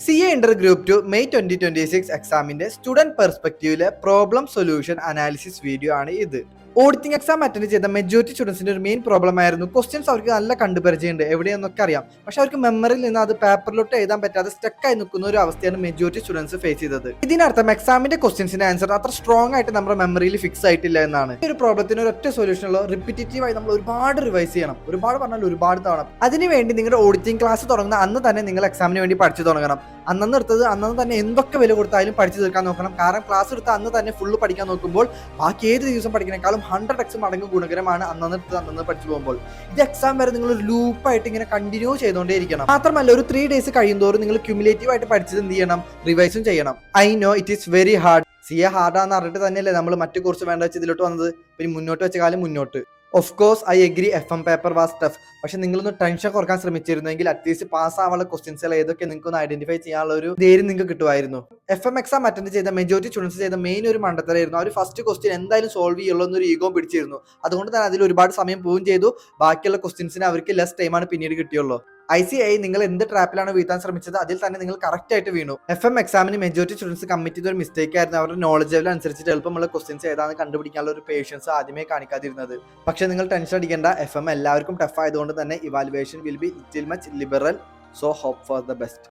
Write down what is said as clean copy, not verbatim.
CA Inter Group 2 May 2026 എക്സാമിന്റെ student പെർസ്പെക്റ്റീവിലെ problem solution analysis video ആണ് ഇത്. ഓഡിറ്റിംഗ് എക്സാം അറ്റൻഡ് ചെയ്ത മെജോറിറ്റി സ്റ്റുഡൻസിന്റെ ഒരു മെയിൻ പ്രോബ്ലം ആയിരുന്നു ക്വസ്റ്റ്യൻസ് അവർക്ക് നല്ല കണ്ടുപരിചയമുണ്ട്, എവിടെയെന്നൊക്കെ അറിയാം, പക്ഷെ അവർക്ക് മെമ്മറിയിൽ നിന്ന് അത് പേപ്പറിലോട്ട് എഴുതാൻ പറ്റാതെ സ്റ്റക്കായി നിൽക്കുന്ന ഒരു അവസ്ഥയാണ് മെജോറിറ്റി സ്റ്റുഡൻസ് ഫേസ് ചെയ്തത്. ഇതിനർത്ഥം എക്സാമിന്റെ ക്വസ്റ്റ്യൻസിന്റെ ആൻസർ അത്ര സ്ട്രോങ് ആയിട്ട് നമ്മുടെ മെമ്മറിയിൽ ഫിക്സ് ആയിട്ടില്ല എന്നാണ്. ഈ ഒരു പ്രോബ്ലത്തിന് ഒരൊറ്റ സൊല്യൂഷൻ ഉള്ള റിപ്പീറ്റീവ് ആയി നമ്മൾ ഒരുപാട് റിവൈസ് ചെയ്യണം, ഒരുപാട് പറഞ്ഞാൽ ഒരുപാട് തവണ. അതിനുവേണ്ടി നിങ്ങളുടെ ഓഡിറ്റിംഗ് ക്ലാസ് തുടങ്ങുന്ന അന്ന് തന്നെ നിങ്ങൾ എക്സാമിന് വേണ്ടി പഠിച്ചു തുടങ്ങണം. അന്നു എടുത്തത് അന്നു തന്നെ എന്തൊക്കെ വില കൊടുത്താലും പഠിച്ചു തീർക്കാൻ നോക്കണം. കാരണം ക്ലാസ് എടുത്ത് അന്ന് തന്നെ ഫുള്ള് പഠിക്കാൻ നോക്കുമ്പോൾ ബാക്കി ഏത് ദിവസം പഠിക്കുന്നേക്കാളും 100x മടങ്ങ് ഗുണകരമാണ് അന്നു എടുത്തത് അന്നു പഠിച്ചു പോകുമ്പോൾ. ഇത് എക്സാം വരെ നിങ്ങൾ ഒരു ലൂപ്പായിട്ട് ഇങ്ങനെ കണ്ടിന്യൂ ചെയ്തുകൊണ്ടേ ഇരിക്കണം. മാത്രമല്ല ഒരു 3 days കഴിയുന്തോറും നിങ്ങൾ ക്യുമുലേറ്റീവ് ആയിട്ട് പഠിച്ചത് എന്ത് ചെയ്യണം, റിവൈസും ചെയ്യണം. I know it is very hard. CA ഹാർഡാന്ന് അറിഞ്ഞിട്ട് തന്നെയല്ലേ നമ്മൾ മറ്റു കോഴ്സ് വേണ്ട വെച്ച് ഇതിലോട്ട് വന്നത്. പിന്നെ മുന്നോട്ട് വെച്ച കാലം മുന്നോട്ട്. Of course I agree, FM paper was tough. പക്ഷെ നിങ്ങളൊന്ന് ടെൻഷൻ കുറക്കാൻ ശ്രമിച്ചിരുന്നെങ്കിൽ അറ്റ്ലീസ്റ്റ് പാസ് ആവാനുള്ള ക്വസ്റ്റ്യൻസുകൾ ഏതൊക്കെ നിങ്ങൾക്ക് ഒന്ന് ഐഡന്റിഫൈ ചെയ്യാനുള്ള ഒരു ധൈര്യം നിങ്ങൾക്ക് കിട്ടുമായിരുന്നു. FM എക്സാം അറ്റൻഡ് ചെയ്ത മെജോറിറ്റി സ്റ്റുഡൻസ് ചെയ്ത മെയിൻ ഒരു മണ്ടത്തരായിരുന്നു. അവർ ഫസ്റ്റ് ക്വസ്റ്റ്യൻ എന്തായാലും സോൾവ് ചെയ്യുള്ളൂ എന്നൊരു ഈഗോ പിടിച്ചിരുന്നു. അതുകൊണ്ട് തന്നെ അതിൽ ഒരുപാട് സമയം പോവുകയും ചെയ്തു. ബാക്കിയുള്ള ക്വസ്റ്റ്യൻസിന് അവർക്ക് ലെസ് ടൈമാണ് പിന്നീട് കിട്ടിയുള്ളൂ. ICAI നിങ്ങൾ എന്ത് ട്രാപ്പിലാണ് വീഴ്ത്താൻ ശ്രമിച്ചത് അതിൽ തന്നെ നിങ്ങൾ കറക്റ്റ് ആയിട്ട് വീണു. FM എക്സാമിന് മെജോറിറ്റി സ്റ്റുഡൻസ് കമ്മിറ്റ് ചെയ്ത ഒരു മിസ്റ്റേക്ക് ആയിരുന്നു അവരുടെ നോളജ് ലെവൽ അനുസരിച്ചിട്ട് എളുപ്പമുള്ള ക്വസ്റ്റ്യൻസ് ഏതാണെന്ന് കണ്ടുപിടിക്കാനുള്ള ഒരു പേഷ്യൻസ് ആദ്യമേ കാണിക്കാതിരുന്നത്. പക്ഷേ നിങ്ങൾ ടെൻഷൻ അടിക്കേണ്ട, FM എല്ലാവർക്കും ടഫ് ആയതുകൊണ്ട് തന്നെ evaluation will be little much liberal. So hope for the best.